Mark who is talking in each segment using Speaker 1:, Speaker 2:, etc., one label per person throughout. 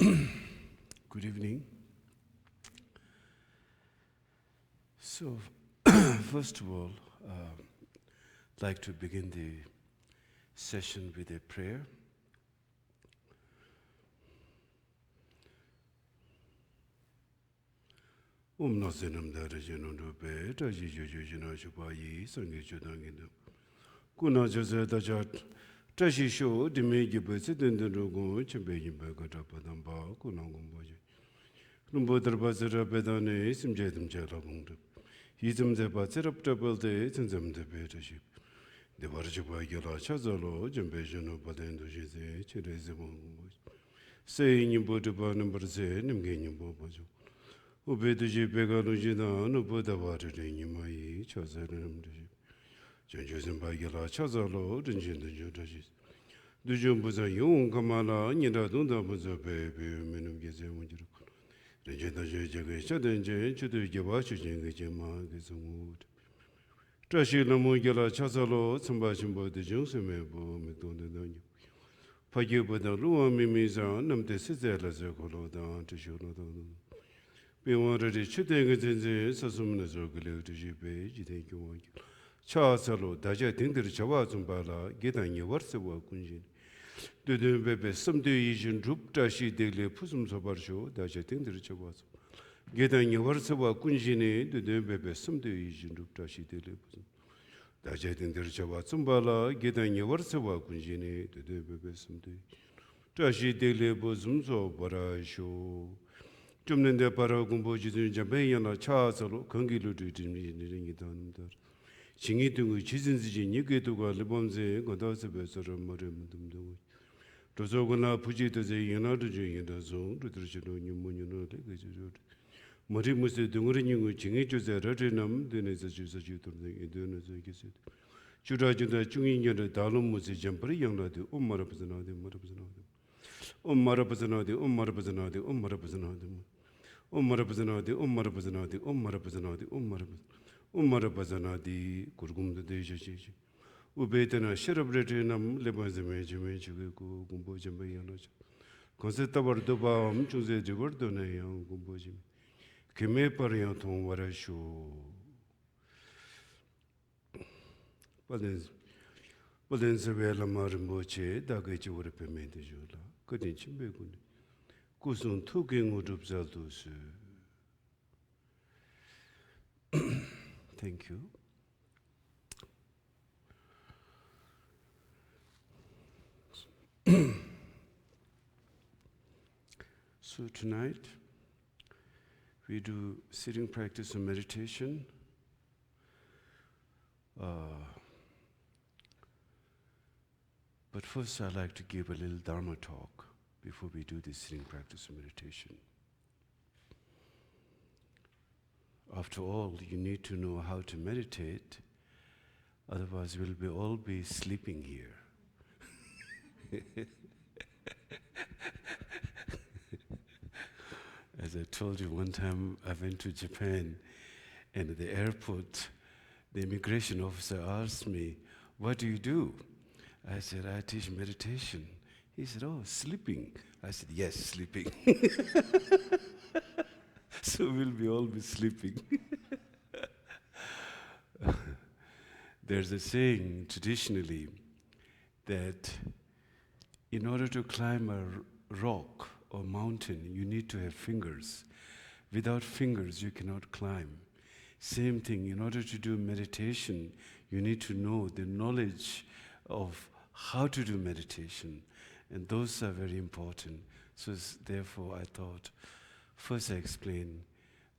Speaker 1: Good evening. So, first of all, I'd like to begin the session with a prayer. Om nasenam darajanam rupe, taji jujujina shupayi, sangi chudangindam. Kuna jose dajat, tashi sho, dime jibese dendarugo, chimbe jimbe katapadamba, kunangumboji. Rumbo darbazara bedane, simjedam jalabungdam. Yizamze batsirap tabelde, tanzamde betaship. The Varjaba Gala Chazalo, Jambejano Badendo Jeze, Cherezabon. Saying you put about number Z, Nimgenium Bobajo. Ubeduji Begalujina, no put a water in your my Chazanam. Janjusam Bagala Chazalo, Dungeon the Judges. The Jumbuza Yung Kamala, Nida Dunda was a baby, Minum Gizem. The Jedi Jagan, Chudu Javachi, Jama, Gizamud. Trashi Lamugala Chazalo, Sambashimbo, the Junsemebo, Mcdonald. Pajuba Lua Mimiza, Nam de Sizella Zercolo down to Shonodan. Be wanted to shooting it in the Sasumna Zercolo to Jipe, you think you want. Chazalo, Daja think the Chavazumbala, get on your words of Kunjin. The Bebe, some day Asian troop, Tashi daily Pusum Sabarsho, Daja think the Chavaz. Get on your words of Kunjini, the Bebe, some day Asian troop, Tashi daily Pusum. Daja think the Chavazumbala, get on your words of Kunjini, the Bebe, some day. Tashi daily Pusum so Barasho. Jumnende Paragumboji in Jabayana, Chazalo, Kangilu to Jimmy. Chingitungu Chizinzi, Niketuga, Libonze, Godasabes or Marim. Tozogana Pujita, the United in the zone, to Trishino, Mununo, Marimus, the Dungurin, Chingitus, the Retinum, then is a Jusa Jutur, the Indonesian. Churajuna Chungin, the Dalum was a Jampari, young lady, Marapazanadi, Marapazanadi, Marapazanadi, Marapazanadi, Marapazanadi, Marapazanadi, Marapazanadi, Marapazanadi. Marapazanadi, Kurgum the Deja. Ubetana, Sherabratinum, Lebazame, Gumbojambayana. Consetta Vardoba, Jose de Verdone, Gumbojim. Kime Parianton, Varasho. But then Savella Marimboche, Dagachi would have made the Jula. Couldn't you be good? Kusun took out of Zaldus. Thank you. So tonight we do sitting practice and meditation. But first I'd like to give a little Dharma talk before we do this sitting practice and meditation. After all, you need to know how to meditate, otherwise we'll all be sleeping here. As I told you, one time I went to Japan, and at the airport, the immigration officer asked me, "What do you do?" I said, "I teach meditation." He said, "Oh, sleeping." I said, "Yes, sleeping." So we'll all be sleeping. There's a saying traditionally that in order to climb a rock or mountain, you need to have fingers. Without fingers, you cannot climb. Same thing, in order to do meditation, you need to know the knowledge of how to do meditation. And those are very important. So therefore, I thought, first I explain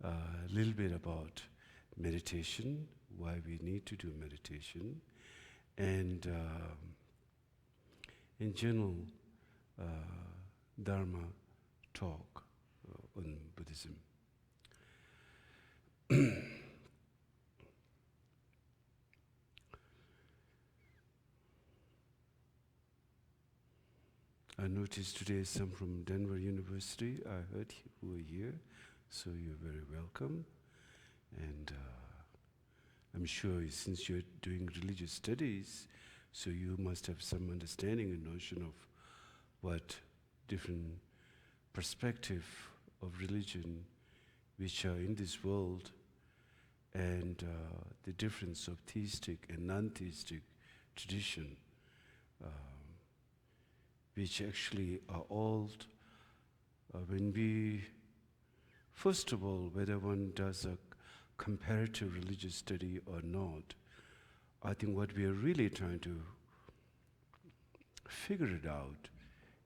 Speaker 1: a little bit about meditation, why we need to do meditation, and in general, Dharma talk on Buddhism. I noticed today some from Denver University. I heard you were here, so you're very welcome. And I'm sure since you're doing religious studies, so you must have some understanding and notion of what different perspective of religion which are in this world, and the difference of theistic and non-theistic tradition, which actually are all, when we, first of all, whether one does a comparative religious study or not, I think what we are really trying to figure it out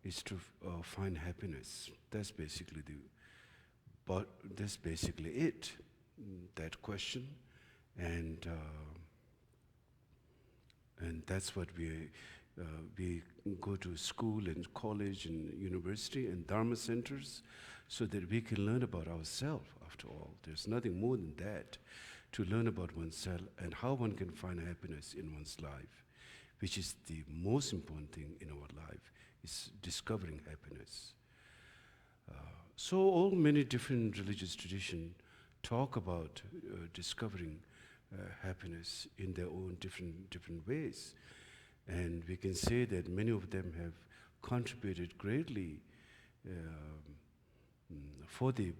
Speaker 1: is to find happiness. That's basically that's basically it. That question, and that's what we go to school and college and university and Dharma centers, so that we can learn about ourselves. After all, there's nothing more than that, to learn about oneself and how one can find happiness in one's life, which is the most important thing in our life, is discovering happiness. So all many different religious traditions talk about discovering happiness in their own different ways. And we can say that many of them have contributed greatly for the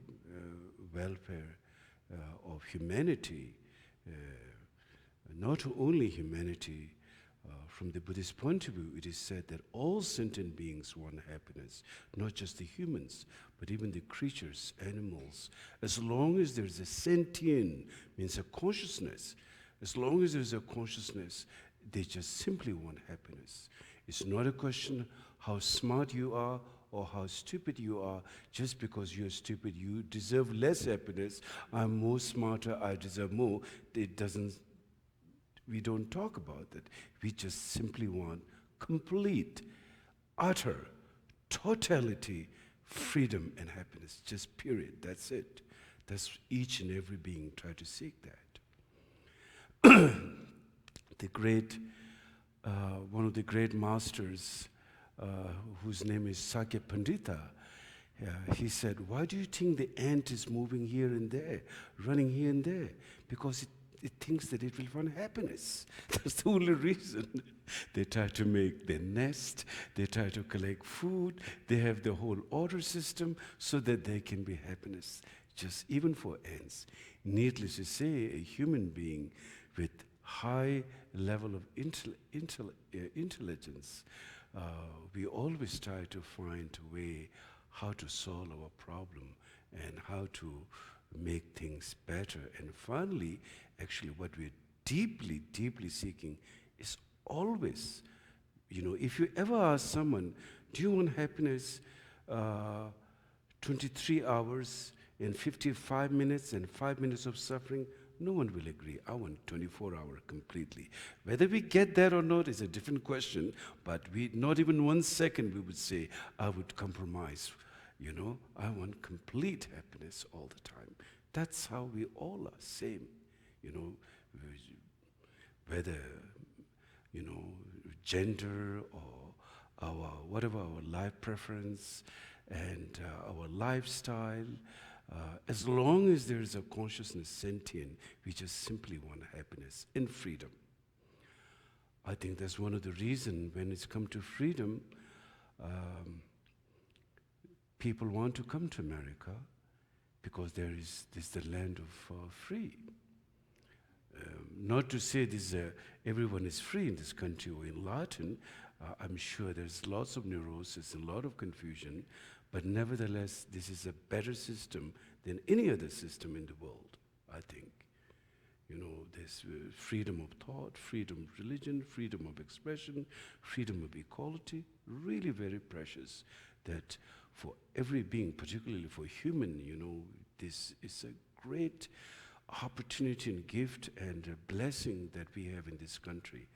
Speaker 1: welfare of humanity, not only humanity. From the Buddhist point of view, it is said that all sentient beings want happiness, not just the humans, but even the creatures, animals. As long as there's a sentient, means a consciousness, as long as there's a consciousness, they just simply want happiness. It's not a question how smart you are or how stupid you are. Just because you're stupid, you deserve less happiness. I'm more smarter, I deserve more. We don't talk about that. We just simply want complete, utter, totality, freedom and happiness. Just period. That's it. That's each and every being try to seek that. The great, one of the great masters, whose name is Sakya Pandita, he said, why do you think the ant is moving here and there, running here and there? Because it thinks that it will find happiness. That's the only reason. They try to make their nest, they try to collect food, they have the whole order system so that there can be happiness, just even for ants. Needless to say, a human being with high level of intelligence, we always try to find a way how to solve our problem and how to make things better. And finally, actually what we're deeply, deeply seeking is always, if you ever ask someone, do you want happiness 23 hours and 55 minutes and 5 minutes of suffering? No one will agree. I want 24 hours completely. Whether we get that or not is a different question, but not even 1 second we would say, I would compromise. I want complete happiness all the time. That's how we all are, same. Whether, gender or whatever our life preference and our lifestyle, as long as there is a consciousness sentient, we just simply want happiness and freedom. I think that's one of the reasons when it's come to freedom, people want to come to America, because this is the land of free. Not to say everyone is free in this country or in Latin. I'm sure there's lots of neurosis and a lot of confusion, but nevertheless, this is a better system than any other system in the world, I think. There's freedom of thought, freedom of religion, freedom of expression, freedom of equality, really very precious, that for every being, particularly for human, this is a great opportunity and gift and a blessing that we have in this country.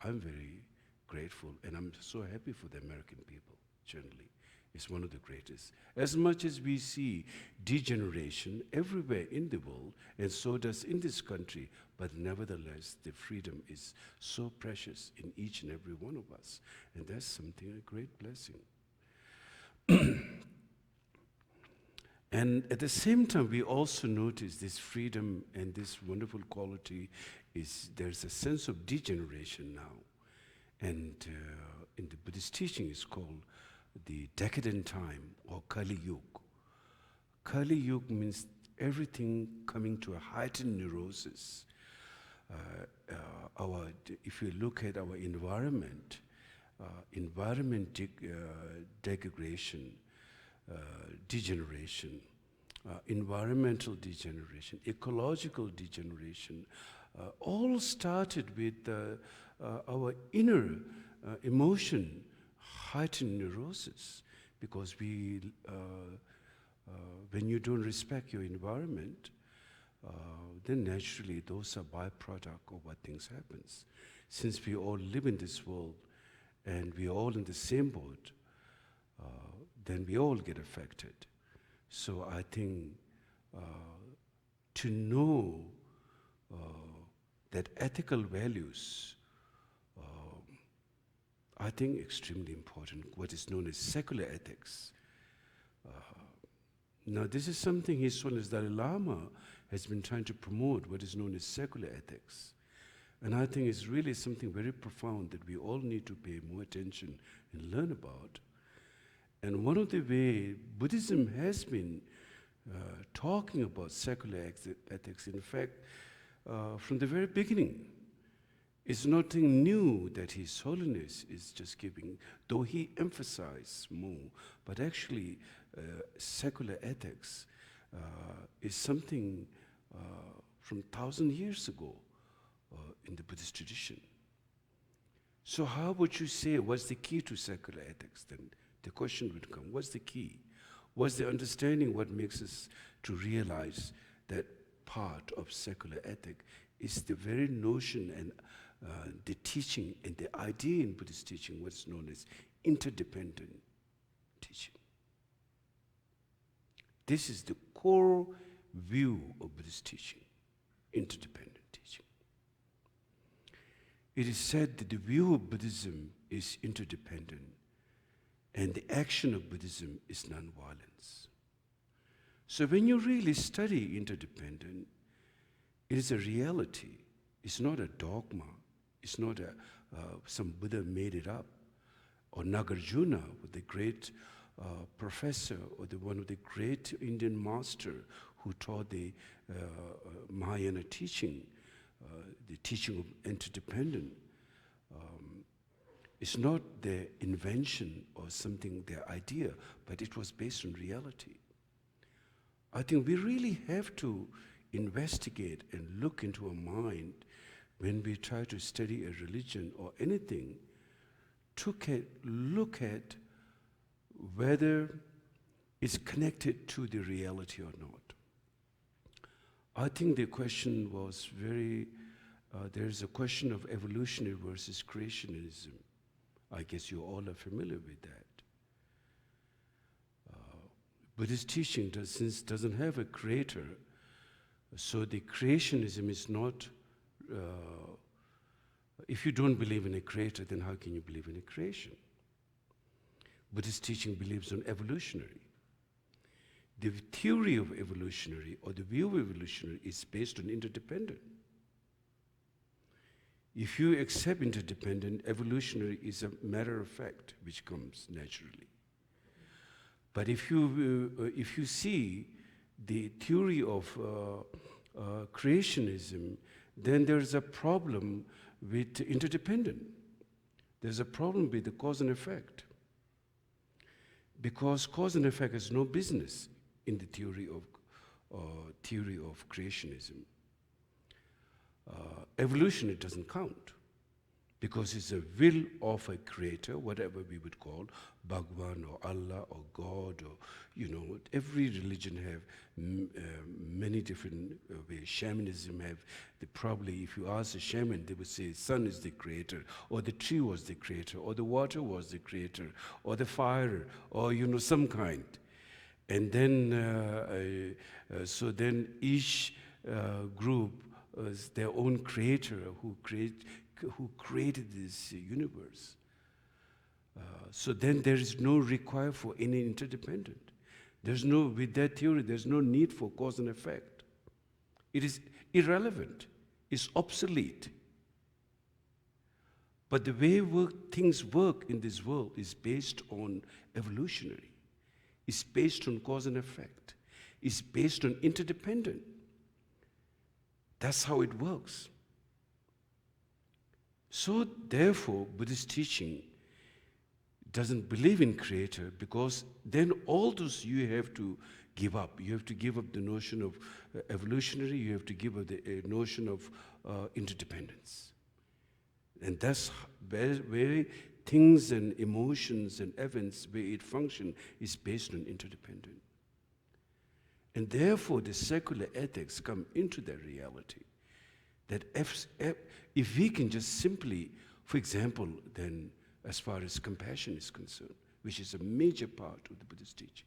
Speaker 1: I'm very grateful, and I'm so happy for the American people, generally. It's one of the greatest. As much as we see degeneration everywhere in the world, and so does in this country, but nevertheless, the freedom is so precious in each and every one of us, and that's something, a great blessing. And at the same time, we also notice this freedom and this wonderful quality there's a sense of degeneration now. And in the Buddhist teaching, it's called the decadent time, or Kali Yuga. Kali Yuga means everything coming to a heightened neurosis. If you look at our environment, degradation, degeneration, environmental degeneration, ecological degeneration, all started with our inner emotion, heightened neurosis, because when you don't respect your environment, then naturally those are byproduct of what things happens. Since we all live in this world and we are all in the same boat, then we all get affected. So I think to know that ethical values, I think extremely important, what is known as secular ethics. Now this is something His Holiness Dalai Lama has been trying to promote, what is known as secular ethics. And I think it's really something very profound that we all need to pay more attention and learn about. And one of the ways Buddhism has been talking about secular ethics, in fact, from the very beginning, it's nothing new that His Holiness is just giving, though he emphasized more, but actually secular ethics is something from 1,000 years ago in the Buddhist tradition. So how would you say, what's the key to secular ethics? Then the question would come, what's the key? What's the understanding, what makes us to realize that part of secular ethic is the very notion and the teaching and the idea in Buddhist teaching, what's known as interdependent teaching. This is the core view of Buddhist teaching, interdependent teaching. It is said that the view of Buddhism is interdependent, and the action of Buddhism is nonviolence. So when you really study interdependent, it is a reality. It's not a dogma. It's not some Buddha made it up. Or Nagarjuna, the great professor, or one of the great Indian master who taught the Mahayana teaching, the teaching of interdependent. It's not their invention or something, their idea, but it was based on reality. I think we really have to investigate and look into our mind when we try to study a religion or anything, to look at whether it's connected to the reality or not. I think the question was there's a question of evolutionary versus creationism. I guess you all are familiar with that. Buddhist teaching doesn't have a creator, so the creationism is not, if you don't believe in a creator, then how can you believe in a creation? Buddhist teaching believes on evolutionary. The theory of evolutionary, or the view of evolutionary, is based on interdependent. If you accept interdependent, evolutionary is a matter of fact, which comes naturally. But if you see the theory of creationism, then there's a problem with interdependent. There's a problem with the cause and effect. Because cause and effect has no business in the theory of creationism. Evolution, it doesn't count, because it's a will of a creator, whatever we would call Bhagwan or Allah or God, or every religion have many different ways. Shamanism have, probably if you ask a shaman, they would say sun is the creator, or the tree was the creator, or the water was the creator, or the fire, or some kind. And then, so then each group is their own creator who created this universe. So then there is no require for any interdependent. With that theory, there's no need for cause and effect. It is irrelevant, it's obsolete. But the way things work in this world is based on evolutionary. It's based on cause and effect. It's based on interdependent. That's how it works. So therefore, Buddhist teaching doesn't believe in creator, because then all those you have to give up. You have to give up the notion of evolutionary, you have to give up the notion of interdependence. And that's where things and emotions and events, where it function, is based on interdependent. And therefore the secular ethics come into that reality. That if we can just simply, for example, then as far as compassion is concerned, which is a major part of the Buddhist teaching.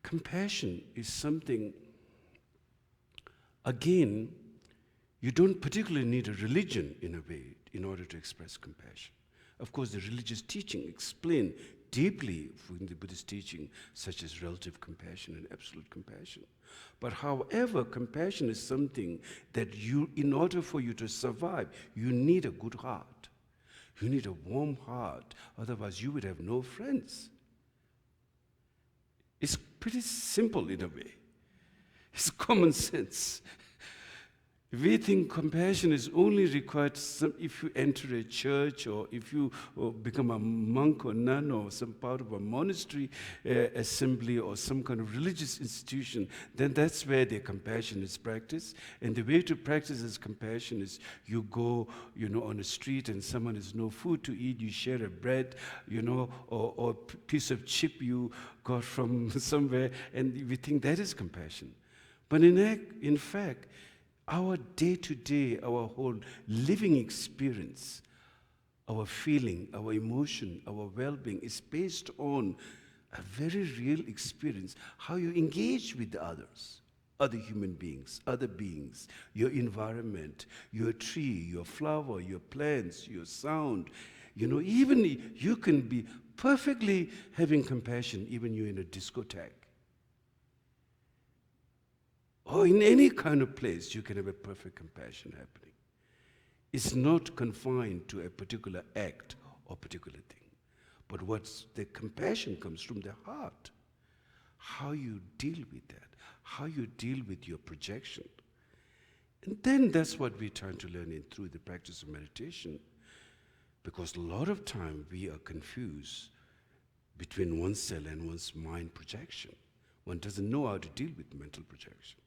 Speaker 1: Compassion is something, again, you don't particularly need a religion in a way in order to express compassion. Of course, the religious teaching explain deeply in the Buddhist teaching, such as relative compassion and absolute compassion. But however, compassion is something that in order for you to survive, you need a good heart. You need a warm heart, otherwise you would have no friends. It's pretty simple in a way. It's common sense. We think compassion is only required if you enter a church, or if you become a monk or nun, or some part of a monastery assembly, or some kind of religious institution. Then that's where the compassion is practiced. And the way to practice this compassion is you go, on a street and someone has no food to eat, you share a bread, or a piece of chip you got from somewhere, and we think that is compassion. But in fact, our day-to-day, our whole living experience, our feeling, our emotion, our well-being is based on a very real experience, how you engage with others, other human beings, other beings, your environment, your tree, your flower, your plants, your sound. Even you can be perfectly having compassion even you're in a discotheque. Or in any kind of place, you can have a perfect compassion happening. It's not confined to a particular act or particular thing. But the compassion comes from the heart. How you deal with that, how you deal with your projection. And then that's what we're trying to learn through the practice of meditation. Because a lot of time we are confused between oneself and one's mind projection. One doesn't know how to deal with mental projection.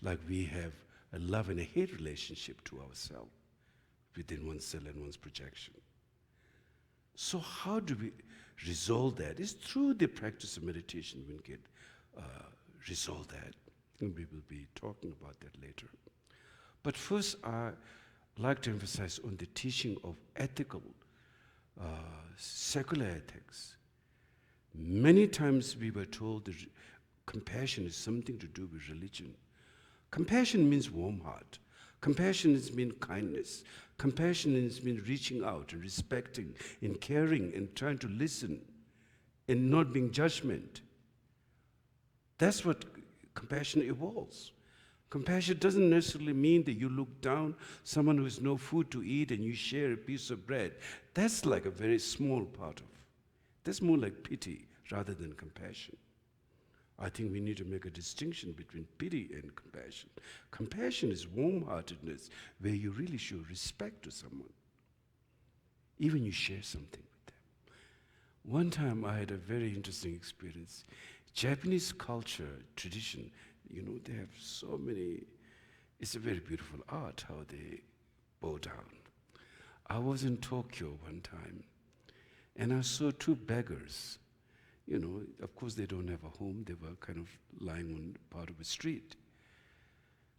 Speaker 1: Like we have a love and a hate relationship to ourselves within oneself and one's projection. So how do we resolve that? It's through the practice of meditation we can resolve that. And we will be talking about that later. But first, I'd like to emphasize on the teaching of ethical, secular ethics. Many times we were told that compassion is something to do with religion. Compassion means warm heart. Compassion means kindness. Compassion means reaching out and respecting and caring and trying to listen and not being judgment. That's what compassion evolves. Compassion doesn't necessarily mean that you look down someone who has no food to eat and you share a piece of bread. That's like a very small part of. That's more like pity rather than compassion. I think we need to make a distinction between pity and compassion. Compassion is warm-heartedness, where you really show respect to someone. Even you share something with them. One time I had a very interesting experience. Japanese culture, tradition, they have so many, it's a very beautiful art how they bow down. I was in Tokyo one time, and I saw two beggars. Of course they don't have a home, they were kind of lying on part of a street.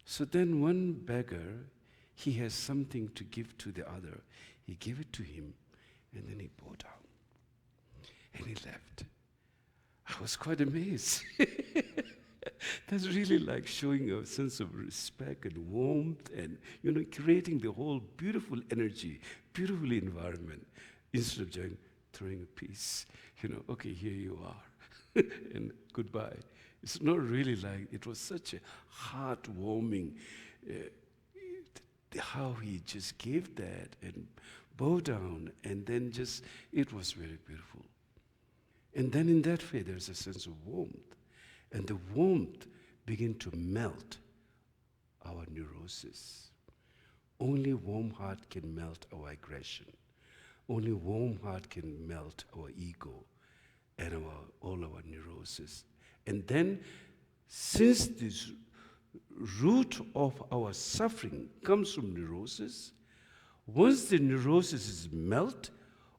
Speaker 1: So then one beggar, he has something to give to the other. He gave it to him, and then he bowed down. And he left. I was quite amazed. That's really like showing a sense of respect and warmth and, creating the whole beautiful energy, beautiful environment, instead of just throwing a piece. Okay, here you are, and goodbye. It's not really like, it was such a heartwarming, how he just gave that and bow down, and then it was very beautiful. And then in that way, there's a sense of warmth. And the warmth began to melt our neurosis. Only warm heart can melt our aggression. Only warm heart can melt our ego and all our neurosis. And then, since this root of our suffering comes from neurosis, once the neurosis is melt,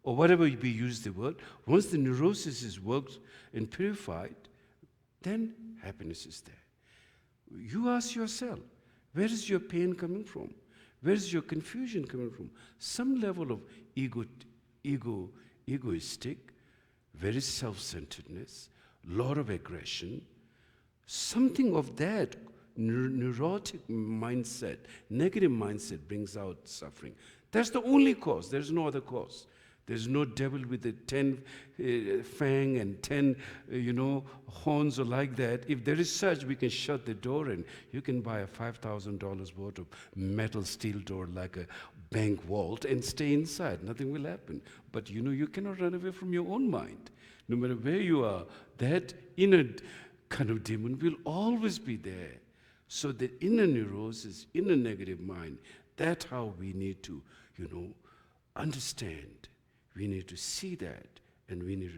Speaker 1: or whatever we use the word, once the neurosis is worked and purified, then happiness is there. You ask yourself, where is your pain coming from? Where is your confusion coming from? Some level of egoistic, very self-centeredness, lot of aggression, something of that neurotic mindset, negative mindset brings out suffering. That's the only cause. There's no other cause. There's no devil with the 10 fang and 10, horns or like that. If there is such, we can shut the door and you can buy a $5,000 worth of metal steel door like a bank vault and stay inside. Nothing will happen. But you cannot run away from your own mind. No matter where you are, that inner kind of demon will always be there. So the inner neurosis, inner negative mind, that's how we need to, understand. We need to see that, and we need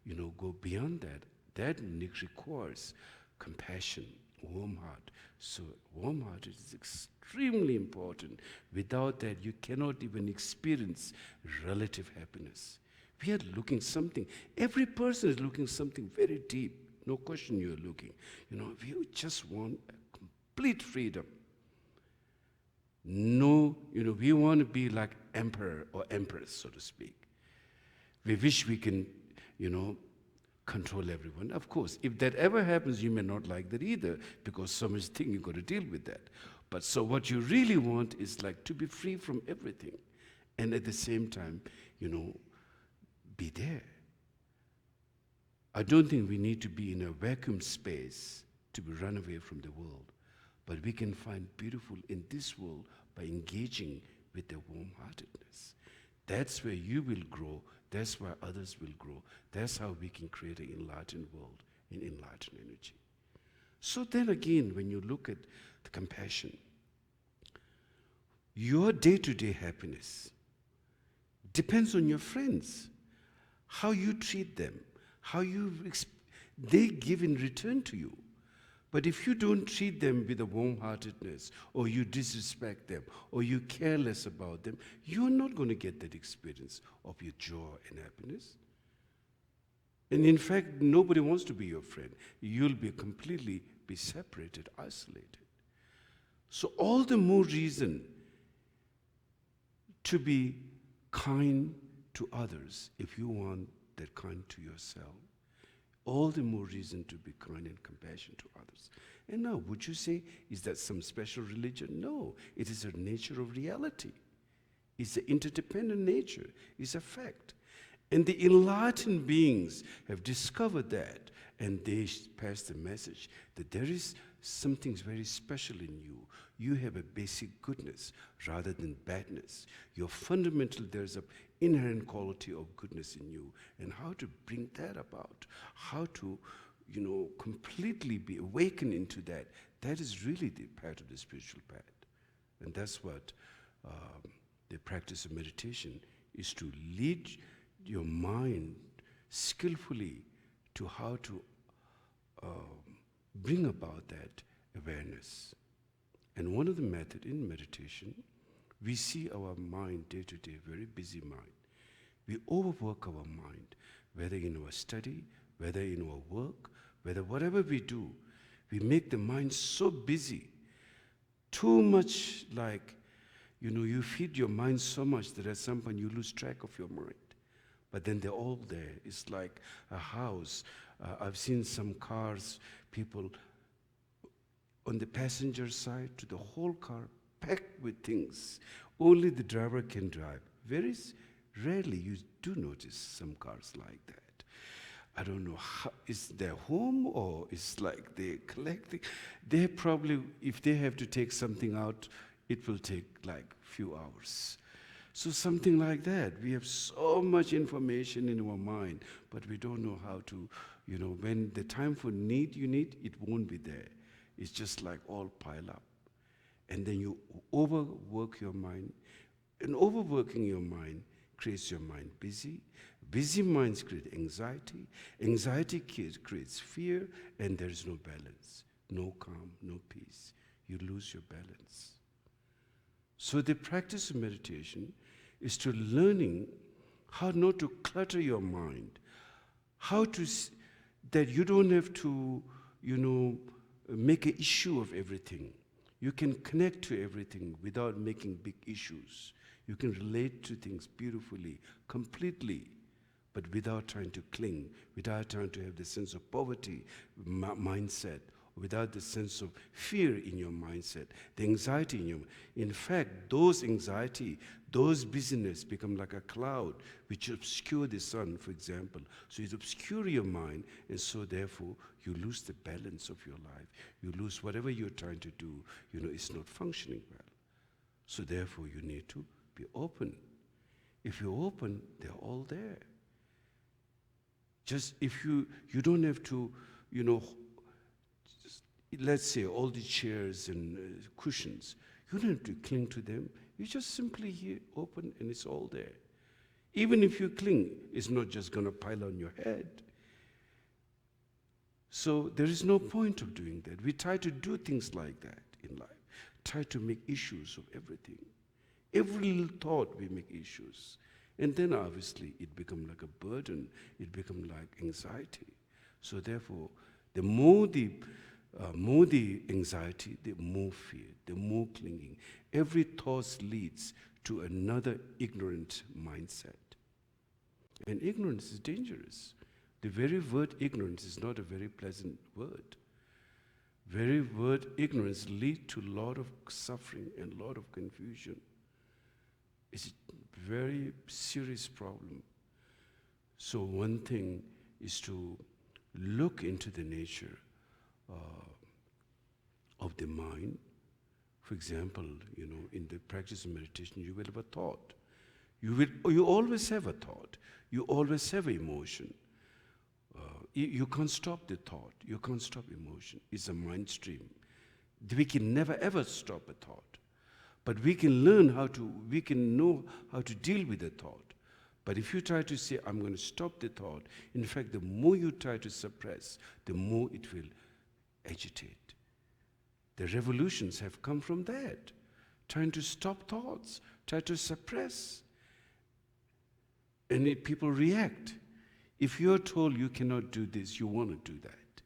Speaker 1: to, go beyond that. That requires compassion, warm heart. So warm heart is extremely important. Without that, you cannot even experience relative happiness. We are looking something. Every person is looking something very deep. No question you're looking. We just want complete freedom. No, we want to be like emperor or empress, so to speak. We wish we can, control everyone. Of course, if that ever happens, you may not like that either, because so much thing you've got to deal with that. But so what you really want is like to be free from everything. And at the same time, be there. I don't think we need to be in a vacuum space to be run away from the world. But we can find beautiful in this world by engaging with the warm-heartedness. That's where you will grow. That's where others will grow. That's how we can create an enlightened world in enlightened energy. So then again, when you look at the compassion, your day-to-day happiness depends on your friends, how you treat them, how they give in return to you. But if you don't treat them with a warm-heartedness, or you disrespect them, or you care less about them, you're not going to get that experience of your joy and happiness. And in fact, nobody wants to be your friend. You'll be completely separated, isolated. So all the more reason to be kind to others if you want that kind to yourself. All the more reason to be kind and compassion to others. And now, would you say, is that some special religion? No, it is a nature of reality. It's an interdependent nature. It's a fact. And the enlightened beings have discovered that, and they pass the message that there is something very special in you. You have a basic goodness rather than badness. Your fundamental, there's an inherent quality of goodness in you. And how to bring that about, how to, completely be awakened into that, that is really the part of the spiritual path. And that's what the practice of meditation is, to lead your mind skillfully to how to bring about that awareness. And one of the methods in meditation, we see our mind day to day, very busy mind. We overwork our mind, whether in our study, whether in our work, whether whatever we do, we make the mind so busy, too much like, you feed your mind so much that at some point you lose track of your mind. But then they're all there. It's like a house. I've seen some cars, people on the passenger side to the whole car packed with things. Only the driver can drive. Very rarely you do notice some cars like that. I don't know, is their home or it's like they're collecting. They probably, if they have to take something out, it will take like few hours. So something like that. We have so much information in our mind, but we don't know how to, when the time for need you need, it won't be there. It's just like all pile up. And then you overwork your mind. And overworking your mind creates your mind busy. Busy minds create anxiety. Anxiety creates fear, and there is no balance, no calm, no peace. You lose your balance. So the practice of meditation is to learning how not to clutter your mind, how to, that you don't have to, make an issue of everything. You can connect to everything without making big issues. You can relate to things beautifully, completely, but without trying to cling, without trying to have the sense of poverty mindset, without the sense of fear in your mindset, the anxiety in your mind. In fact, those anxiety, those busyness become like a cloud which obscure the sun, for example. So it obscures your mind, and so therefore you lose the balance of your life. You lose whatever you're trying to do, it's not functioning well. So therefore you need to be open. If you're open, they're all there. Just if you don't have to, let's say all the chairs and cushions, you don't have to cling to them. You just simply here open and it's all there. Even if you cling, it's not just going to pile on your head. So there is no point of doing that. We try to do things like that in life. Try to make issues of everything. Every little thought we make issues. And then obviously it becomes like a burden. It becomes like anxiety. So therefore, the more the anxiety, the more fear, the more clinging. Every thought leads to another ignorant mindset. And ignorance is dangerous. The very word ignorance is not a very pleasant word. Very word ignorance leads to a lot of suffering and a lot of confusion. It's a very serious problem. So one thing is to look into the nature of the mind. For example, in the practice of meditation, you will have a thought. You always have a thought. You always have emotion. You can't stop the thought. You can't stop emotion. It's a mind stream. We can never ever stop a thought. But we can we can know how to deal with the thought. But if you try to say, I'm going to stop the thought, in fact, the more you try to suppress, the more it will agitate. The revolutions have come from that. Trying to stop thoughts, try to suppress. And people react. If you're told you cannot do this, you want to do that.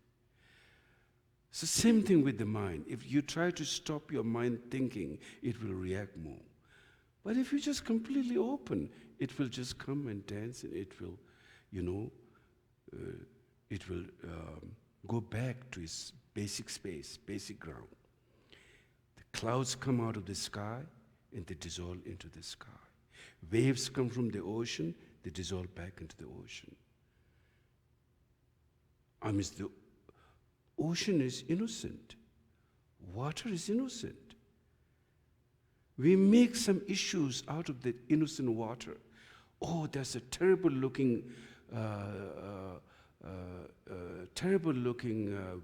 Speaker 1: It's the same thing with the mind. If you try to stop your mind thinking, it will react more. But if you just completely open, it will just come and dance, and it will, go back to its basic space, basic ground. The clouds come out of the sky, and they dissolve into the sky. Waves come from the ocean, they dissolve back into the ocean. The ocean is innocent. Water is innocent. We make some issues out of the innocent water. Oh, there's a terrible looking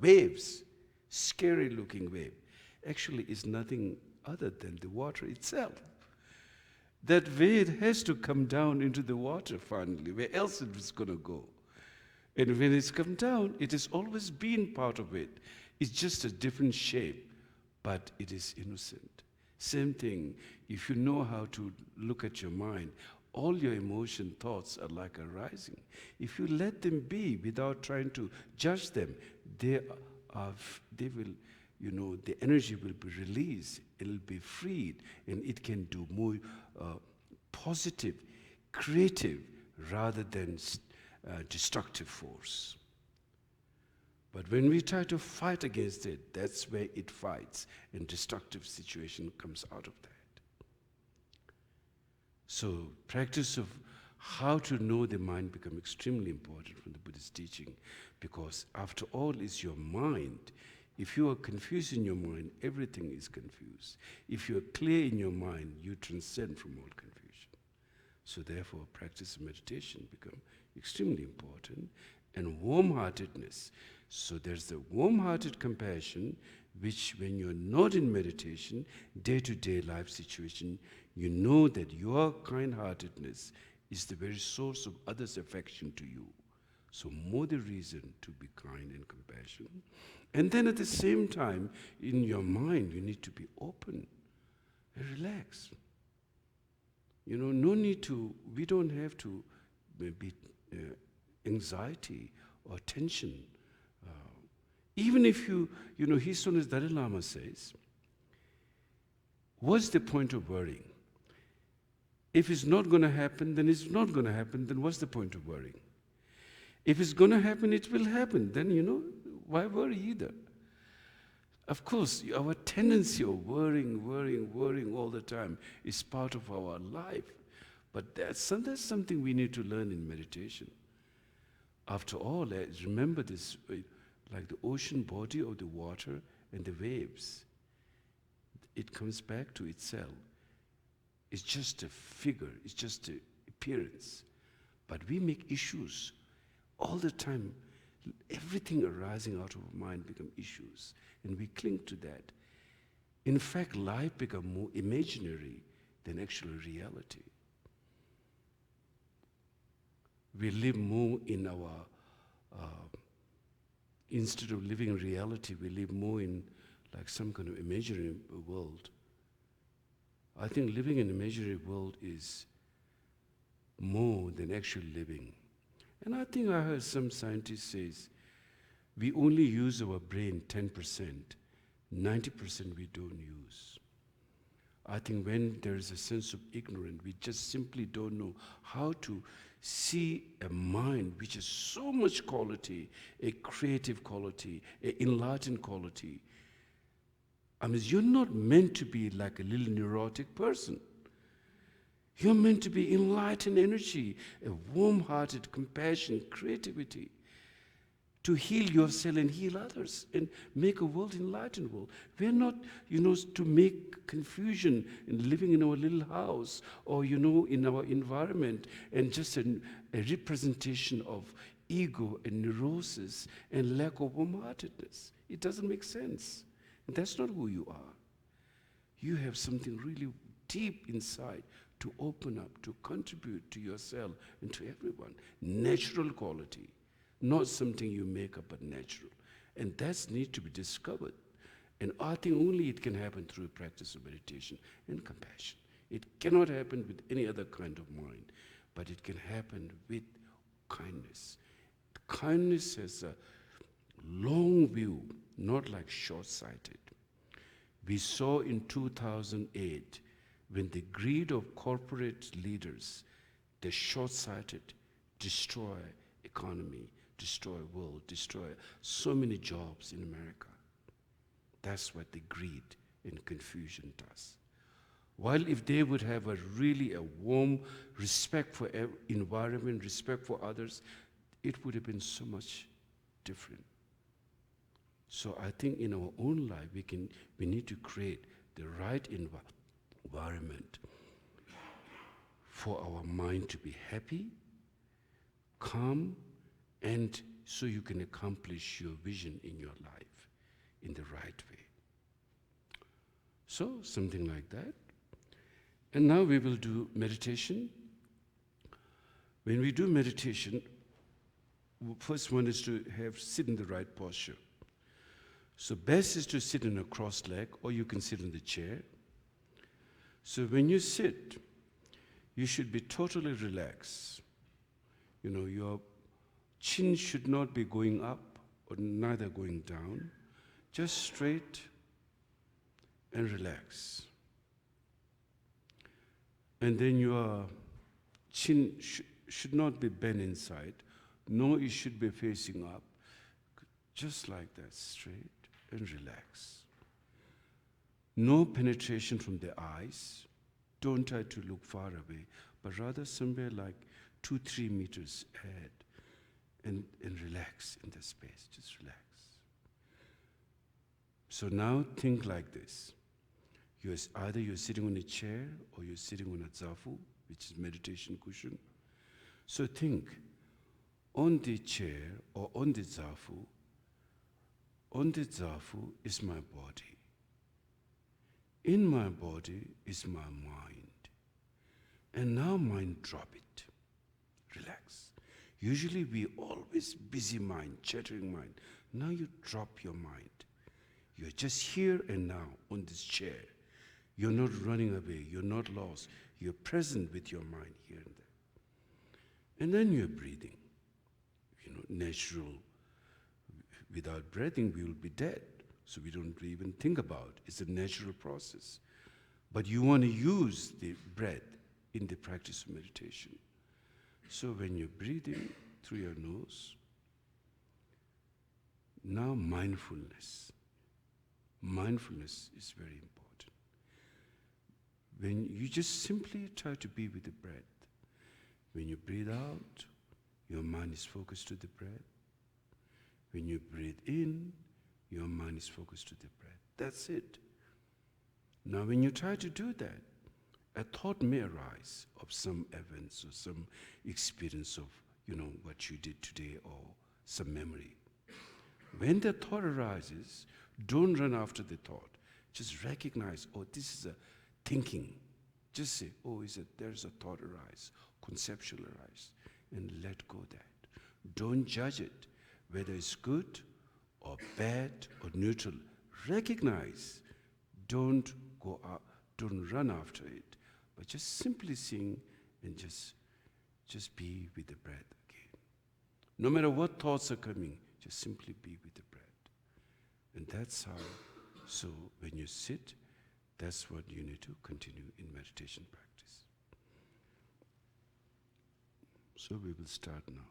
Speaker 1: waves, scary looking wave. Actually, it's nothing other than the water itself. That wave has to come down into the water finally. Where else it was going to go? And when it's come down, it has always been part of it. It's just a different shape, but it is innocent. Same thing, if you know how to look at your mind, all your emotion thoughts are like arising. If you let them be without trying to judge them, they will, the energy will be released, it'll be freed, and it can do more positive, creative, rather than destructive force. But when we try to fight against it, that's where it fights, and destructive situation comes out of that. So practice of how to know the mind become extremely important from the Buddhist teaching, because after all, it's your mind. If you are confused in your mind, everything is confused. If you are clear in your mind, you transcend from all confusion. So therefore, practice of meditation become extremely important. And warm-heartedness. So there's the warm-hearted compassion, which when you're not in meditation, day-to-day life situation, you know that your kind-heartedness is the very source of others' affection to you. So more the reason to be kind and compassionate. And then at the same time, in your mind, you need to be open and relax. No need to, we don't have to be anxiety or tension. Even if His Holiness Dalai Lama says, what's the point of worrying? If it's not going to happen, then it's not going to happen, then what's the point of worrying? If it's going to happen, it will happen. Then, why worry either? Of course, our tendency of worrying all the time is part of our life. But that's something we need to learn in meditation. After all, remember this, like the ocean body of the water and the waves. It comes back to itself. It's just a figure, it's just an appearance. But we make issues all the time. Everything arising out of our mind become issues, and we cling to that. In fact, life becomes more imaginary than actual reality. We live more in our, instead of living reality, we live more in like some kind of imaginary world. I think living in an imaginary world is more than actual living. And I think I heard some scientist says, we only use our brain 10%, 90% we don't use. I think when there is a sense of ignorance, we just simply don't know how to see a mind which has so much quality, a creative quality, an enlightened quality. I mean, you're not meant to be like a little neurotic person. You're meant to be enlightened energy, a warm-hearted compassion, creativity, to heal yourself and heal others and make a world enlightened world. We're not, to make confusion in living in our little house or, in our environment and just a representation of ego and neurosis and lack of warm-heartedness. It doesn't make sense. And that's not who you are. You have something really deep inside to open up, to contribute to yourself and to everyone. Natural quality, not something you make up, but natural. And that needs to be discovered. And I think only it can happen through a practice of meditation and compassion. It cannot happen with any other kind of mind, but it can happen with kindness. Kindness has a long view, not like short-sighted. We saw in 2008, when the greed of corporate leaders, the short-sighted, destroy economy, destroy world, destroy so many jobs in America. That's what the greed and confusion does. While if they would have a warm respect for environment, respect for others, it would have been so much different. So I think in our own life, we need to create the right environment for our mind to be happy, calm, and so you can accomplish your vision in your life in the right way. So something like that. And now we will do meditation. When we do meditation, first one is to sit in the right posture. So best is to sit in a crossed leg, or you can sit in the chair. So when you sit, you should be totally relaxed. Your chin should not be going up or neither going down. Just straight and relax. And then your chin should not be bent inside. No, it should be facing up. Just like that, straight and relax. No penetration from the eyes. Don't try to look far away, but rather somewhere like 2-3 meters ahead. And relax in the space, just relax. So now think like this. Either you're sitting on a chair or you're sitting on a zafu. which is meditation cushion. So think, on the chair or on the zafu is my body. In my body is my mind. And now mind, drop it. Relax. Usually we always busy mind, chattering mind. Now you drop your mind. You're just here and now on this chair. You're not running away. You're not lost. You're present with your mind here and there. And then you're breathing. Natural. Without breathing, we will be dead. So we don't even think about it. It's a natural process. But you want to use the breath in the practice of meditation. So when you're breathing through your nose, now mindfulness. Mindfulness is very important. When you just simply try to be with the breath. When you breathe out, your mind is focused to the breath. When you breathe in, your mind is focused to the breath. That's it. Now when you try to do that, a thought may arise of some events or some experience of, what you did today or some memory. When the thought arises, don't run after the thought. Just recognize, this is a thinking. Just say, there's a thought arise, conceptual arise, and let go that. Don't judge it, whether it's good or bad or neutral. Recognize. Don't go out, don't run after it, but just simply sing and just be with the breath again. No matter what thoughts are coming, just simply be with the breath. And that's how, so when you sit, that's what you need to continue in meditation practice. So we will start now.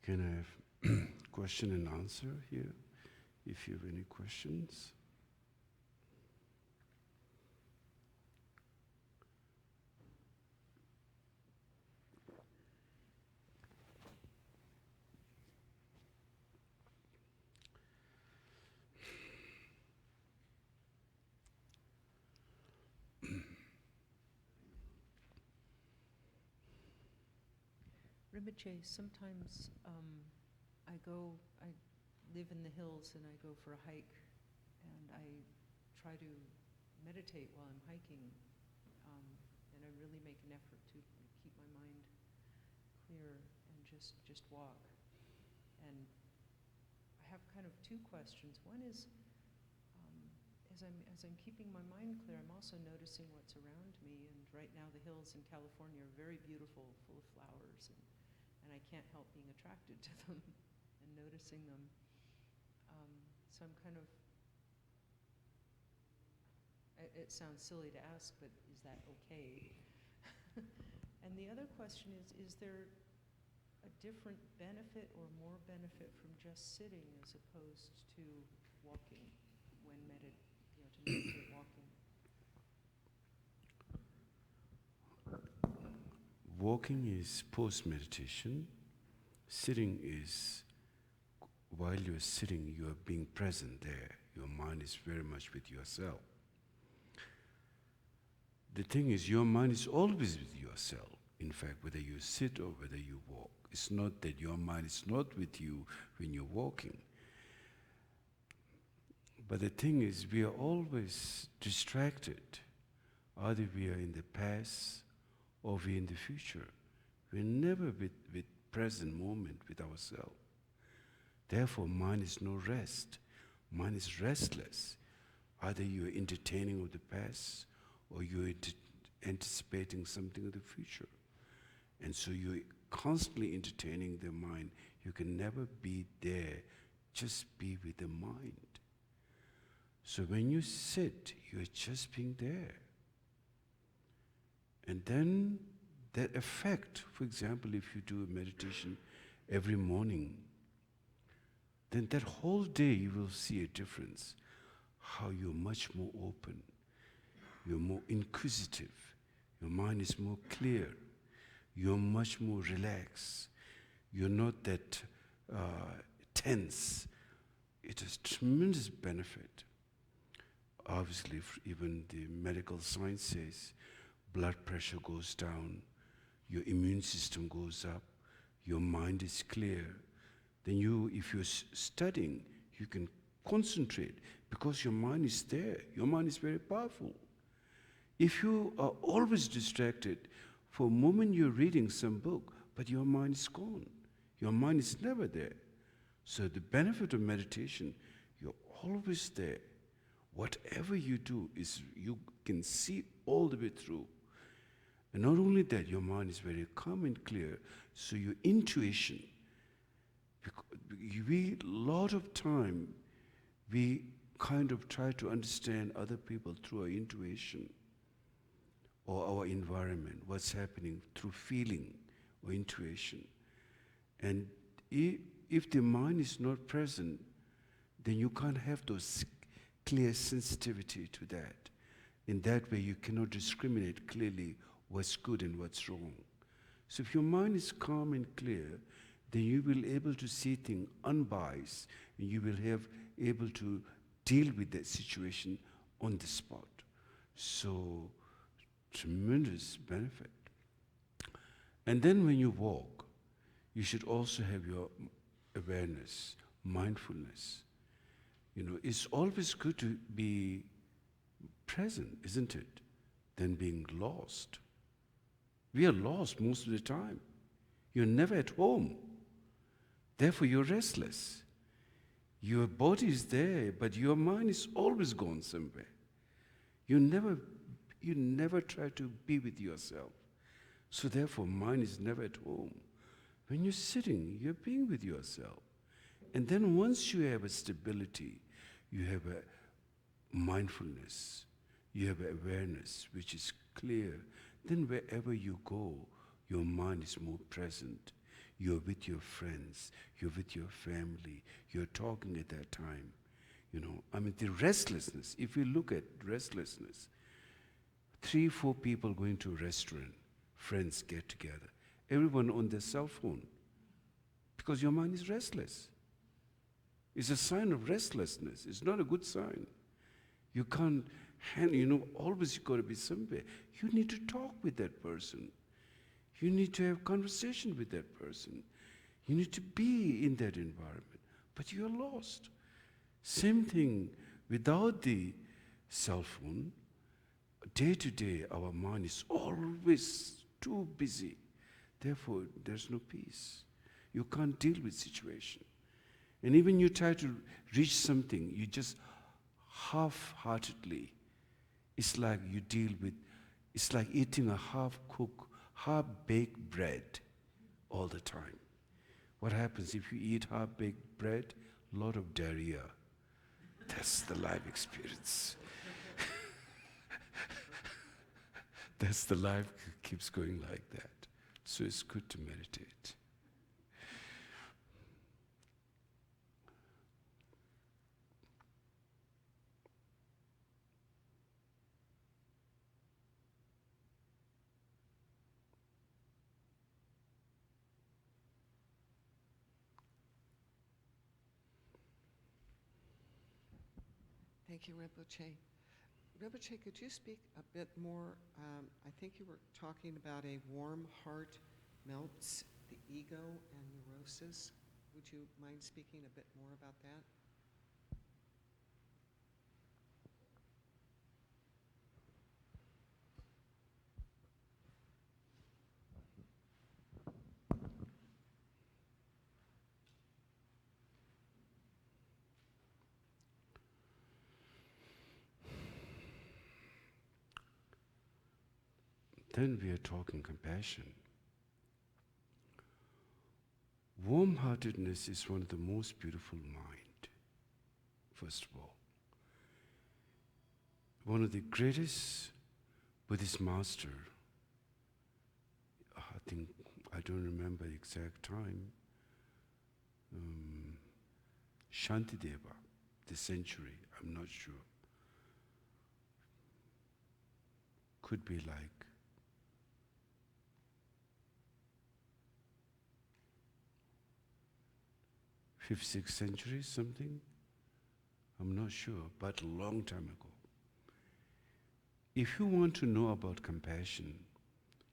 Speaker 1: can have question and answer here, if you have any questions.
Speaker 2: Rinpoche, sometimes I live in the hills and I go for a hike and I try to meditate while I'm hiking, and I really make an effort to keep my mind clear and just walk. And I have kind of two questions. One is, as I'm keeping my mind clear, I'm also noticing what's around me, and right now the hills in California are very beautiful, full of flowers, and I can't help being attracted to them and noticing them. So I'm kind of, it sounds silly to ask, but is that okay? And the other question is there a different benefit or more benefit from just sitting as opposed to walking when to meditate walking?
Speaker 1: Walking is post-meditation. Sitting is, while you're sitting, you're being present there. Your mind is very much with yourself. The thing is, your mind is always with yourself. In fact, whether you sit or whether you walk, it's not that your mind is not with you when you're walking. But the thing is, we are always distracted. Either we are in the past or we are in the future. We're never with present moment with ourselves. Therefore, mind is no rest. Mind is restless. Either you're entertaining of the past or you're anticipating something of the future. And so you're constantly entertaining the mind. You can never be there. Just be with the mind. So when you sit, you're just being there. And then that effect, for example, if you do a meditation every morning, then that whole day you will see a difference. How you're much more open. You're more inquisitive. Your mind is more clear. You're much more relaxed. You're not that tense. It has tremendous benefit. Obviously, even the medical science says blood pressure goes down, your immune system goes up, your mind is clear. Then if you're studying, you can concentrate because your mind is there. Your mind is very powerful. If you are always distracted, for a moment you're reading some book, but your mind is gone. Your mind is never there. So the benefit of meditation, you're always there. Whatever you do, you can see all the way through. And not only that, your mind is very calm and clear, so your intuition, a lot of time, we kind of try to understand other people through our intuition or our environment, what's happening through feeling or intuition. And if the mind is not present, then you can't have those clear sensitivity to that. In that way, you cannot discriminate clearly what's good and what's wrong. So if your mind is calm and clear, then you will be able to see things unbiased, and you will have able to deal with that situation on the spot. So, tremendous benefit. And then when you walk, you should also have your awareness, mindfulness. It's always good to be present, isn't it, than being lost. We are lost most of the time. You're never at home. Therefore, you're restless. Your body is there, but your mind is always gone somewhere. You never try to be with yourself. So therefore, mind is never at home. When you're sitting, you're being with yourself. And then once you have a stability, you have a mindfulness, you have awareness, which is clear, then wherever you go, your mind is more present. You're with your friends, you're with your family, you're talking at that time. The restlessness, if you look at restlessness, 3, 4 people going to a restaurant, friends get together, everyone on their cell phone, because your mind is restless. It's a sign of restlessness. It's not a good sign. You can't always you've got to be somewhere. You need to talk with that person. You need to have conversation with that person. You need to be in that environment. But you're lost. Same thing, without the cell phone, day to day, our mind is always too busy. Therefore, there's no peace. You can't deal with situation. And even you try to reach something, you just half-heartedly. It's like it's like eating a half-cooked, half-baked bread all the time. What happens if you eat half-baked bread? A lot of diarrhea. That's the life experience. That's the life keeps going like that. So it's good to meditate.
Speaker 3: Thank you, Rinpoche. Rinpoche, could you speak a bit more? I think you were talking about a warm heart melts the ego and neurosis. Would you mind speaking a bit more about that?
Speaker 1: Then we are talking compassion. Warm-heartedness is one of the most beautiful mind, first of all. One of the greatest Buddhist master, I don't remember the exact time, Shantideva, the century, I'm not sure. Could be like 5th, 6th century, something. I'm not sure, but a long time ago. If you want to know about compassion,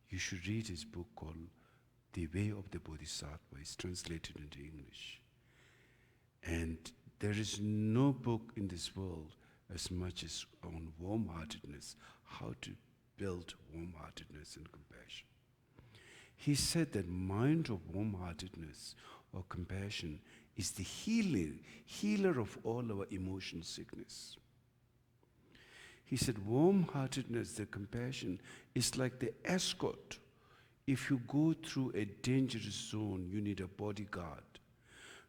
Speaker 1: you should read his book called The Way of the Bodhisattva. It's translated into English. And there is no book in this world as much as on warm-heartedness, how to build warm-heartedness and compassion. He said that mind of warm-heartedness or compassion is the healer of all our emotion sickness. He said warm-heartedness, the compassion, is like the escort. If you go through a dangerous zone, you need a bodyguard.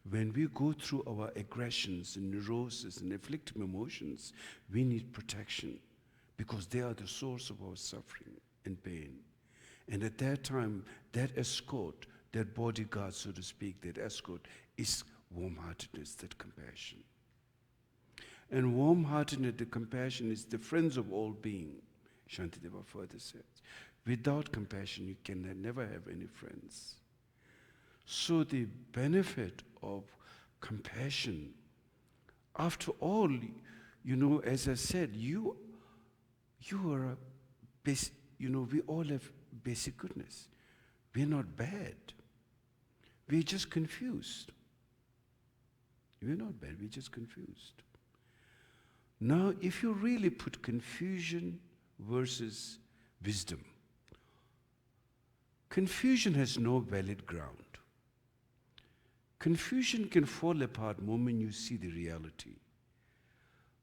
Speaker 1: When we go through our aggressions and neuroses and afflictive emotions, we need protection because they are the source of our suffering and pain. And at that time, that escort, that bodyguard, so to speak, that escort is warm-heartedness, that compassion. And warm-heartedness, the compassion, is the friends of all being, Shantideva further says. Without compassion, you can never have any friends. So the benefit of compassion, after all, as I said, you are a basic, we all have basic goodness. We're not bad. We're just confused. We're not bad, we're just confused. Now, if you really put confusion versus wisdom, confusion has no valid ground. Confusion can fall apart the moment you see the reality.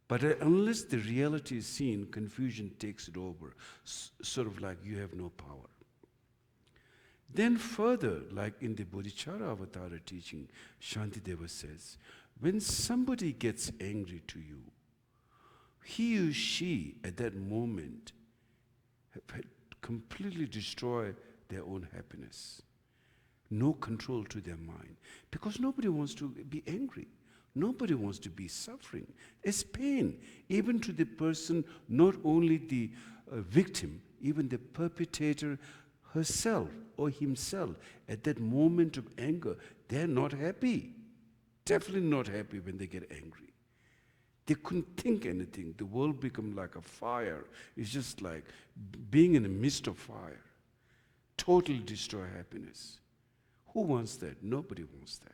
Speaker 1: But unless the reality is seen, confusion takes it over, sort of like you have no power. Then further, like in the Bodhicitta Avatara teaching, Shantideva says, when somebody gets angry to you, he or she at that moment have completely destroyed their own happiness. no control to their mind. Because nobody wants to be angry. Nobody wants to be suffering. It's pain, even to the person, not only the victim, even the perpetrator herself or himself. At that moment of anger, they're not happy. Definitely not happy when they get angry. They couldn't think anything. The world become like a fire. It's just like being in the midst of fire. Totally destroy happiness. Who wants that? Nobody wants that.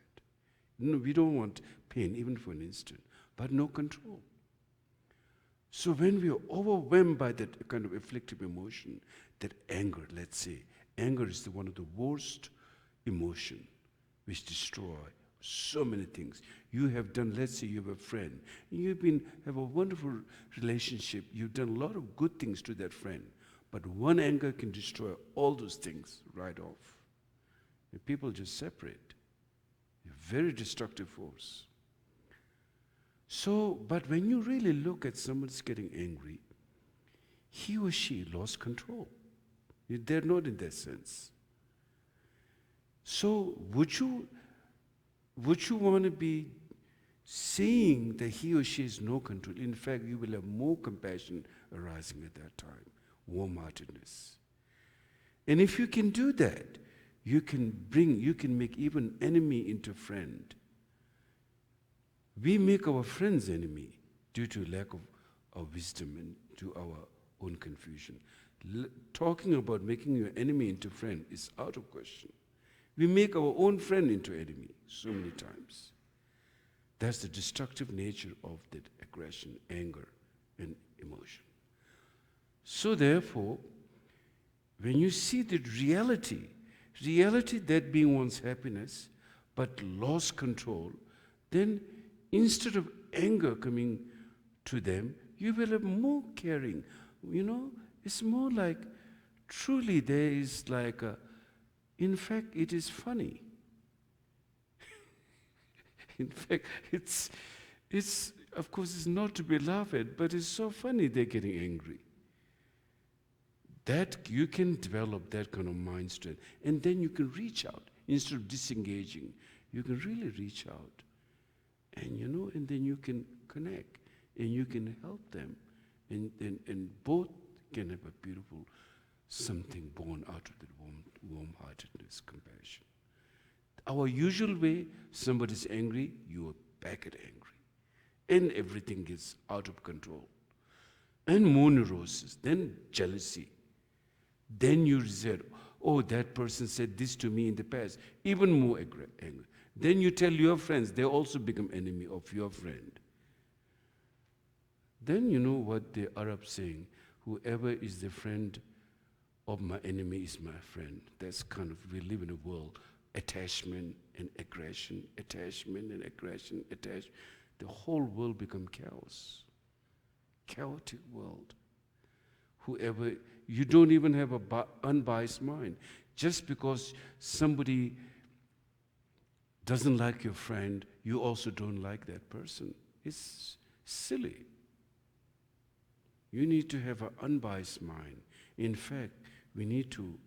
Speaker 1: No, we don't want pain, even for an instant, but no control. So when we are overwhelmed by that kind of afflictive emotion, that anger, let's say, anger is one of the worst emotion which destroy so many things. You have done, let's say you have a friend, and have a wonderful relationship, you've done a lot of good things to that friend, but one anger can destroy all those things right off. And people just separate. A very destructive force. So, but when you really look at someone's getting angry, he or she lost control. They're not in that sense. So, would you want to be seeing that he or she has no control? In fact, you will have more compassion arising at that time, warm-heartedness. And if you can do that, you can make even enemy into friend. We make our friends enemy due to lack of wisdom and to our own confusion. Talking about making your enemy into friend is out of question. We make our own friend into enemy so many times. That's the destructive nature of that aggression, anger, and emotion. So therefore, when you see the reality that being one's happiness, but lost control, then instead of anger coming to them, you will have more caring. It's more like, truly there is like in fact, it is funny. In fact, it's of course, it's not to be laughed at, but it's so funny they're getting angry. That you can develop that kind of mind strength, and then you can reach out instead of disengaging. You can really reach out, and and then you can connect, and you can help them, and both can have a beautiful something born out of that warm-heartedness, compassion. Our usual way, somebody's angry, you are back at angry, and everything gets out of control, and more neurosis, then jealousy. Then you said, oh, that person said this to me in the past, even more anger. Then you tell your friends, they also become enemy of your friend. Then you know what the Arab saying, whoever is the friend of my enemy is my friend. That's kind of, we live in a world, attachment and aggression, attachment and aggression, attachment. The whole world become chaos. Chaotic world. Whoever, you don't even have an unbiased mind. Just because somebody doesn't like your friend, you also don't like that person. It's silly. You need to have an unbiased mind. In fact, we need to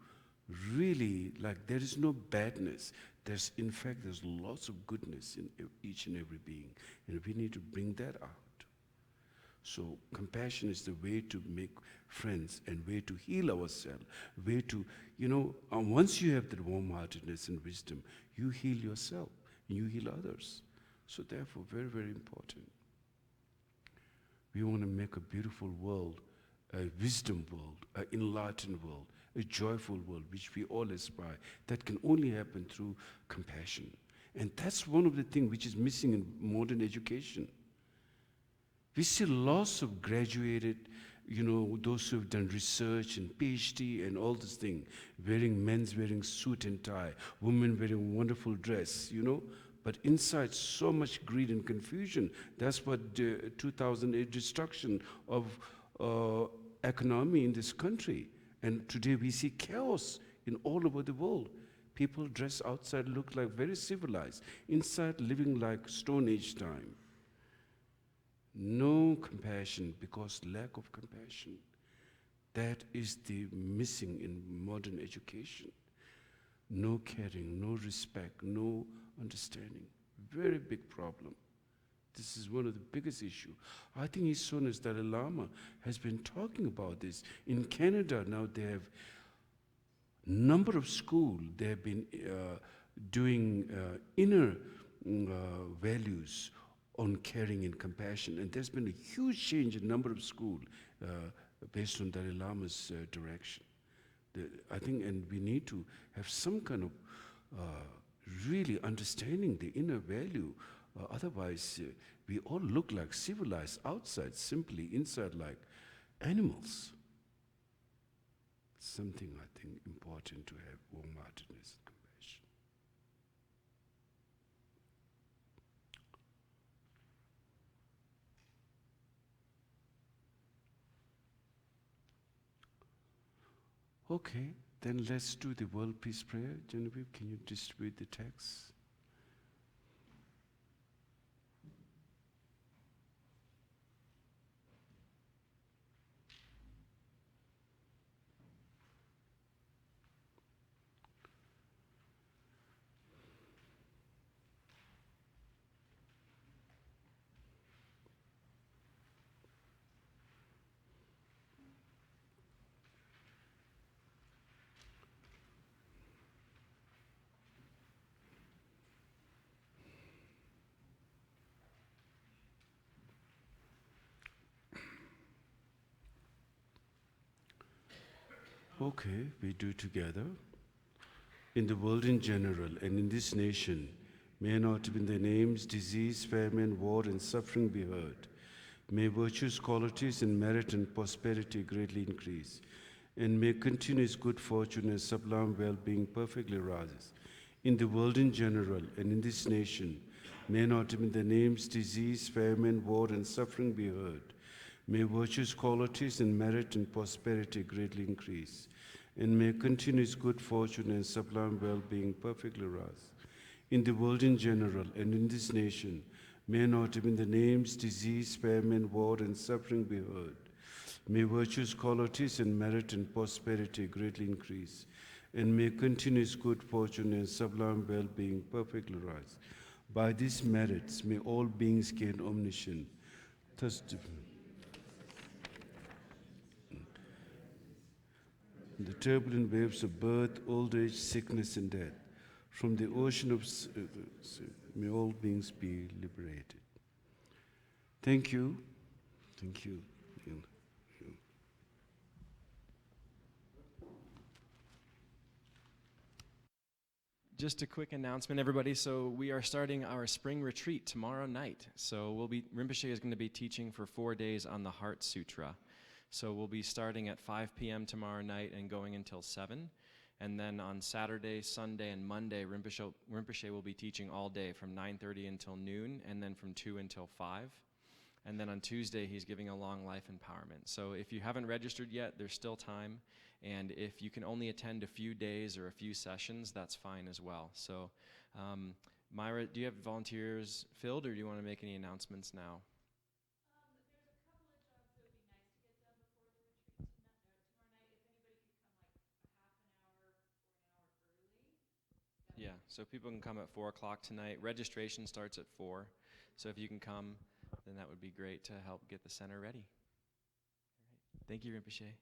Speaker 1: really, there is no badness. There's lots of goodness in each and every being. And we need to bring that out. So compassion is the way to make friends and way to heal ourselves, way to, once you have that warm-heartedness and wisdom, you heal yourself and you heal others. So therefore, very, very important. We want to make a beautiful world, a wisdom world, an enlightened world, a joyful world, which we all aspire. That can only happen through compassion. And that's one of the things which is missing in modern education. We see lots of graduated, those who have done research and PhD and all this thing, men's wearing suit and tie, women wearing wonderful dress, but inside so much greed and confusion. That's what the 2008 destruction of economy in this country. And today we see chaos in all over the world. People dress outside look like very civilized, inside living like Stone Age time. No compassion because lack of compassion. That is the missing in modern education. no caring, no respect, no understanding. Very big problem. This is one of the biggest issues. I think His Holiness Dalai Lama has been talking about this. In Canada now they have number of schools, they have been doing inner values on caring and compassion. And there's been a huge change in number of schools based on Dalai Lama's direction. I think, and we need to have some kind of really understanding the inner value. Otherwise, we all look like civilized outside, simply inside like animals. Something I think important to have warm-heartedness and compassion. Okay, then let's do the world peace prayer. Genevieve, can you distribute the text? Okay, we do together. In the world in general and in this nation, may not in the names, disease, famine, war, and suffering be heard. May virtues, qualities, and merit and prosperity greatly increase. And may continuous good fortune and sublime well-being perfectly rise. In the world in general and in this nation, may not in the names, disease, famine, war, and suffering be heard. May virtues, qualities, and merit and prosperity greatly increase, and may continuous good fortune and sublime well-being perfectly rise. In the world in general and in this nation, may not even the names, disease, famine, war, and suffering be heard. May virtues, qualities, and merit and prosperity greatly increase, and may continuous good fortune and sublime well-being perfectly rise. By these merits, may all beings gain omniscience. Thus, the turbulent waves of birth, old age, sickness, and death. From the ocean of may all beings be liberated. Thank you. Thank you.
Speaker 4: Just a quick announcement, everybody. So we are starting our spring retreat tomorrow night. So Rinpoche is going to be teaching for 4 days on the Heart Sutra. So we'll be starting at 5 p.m. tomorrow night and going until 7. And then on Saturday, Sunday, and Monday, Rinpoche will be teaching all day from 9:30 until noon, and then from 2 until 5. And then on Tuesday, he's giving a long life empowerment. So if you haven't registered yet, there's still time. And if you can only attend a few days or a few sessions, that's fine as well. So Myra, do you have volunteers filled, or do you want to make any announcements now? Yeah, so people can come at 4 o'clock tonight. Registration starts at 4. So if you can come, then that would be great to help get the center ready. All right. Thank you, Rinpoche.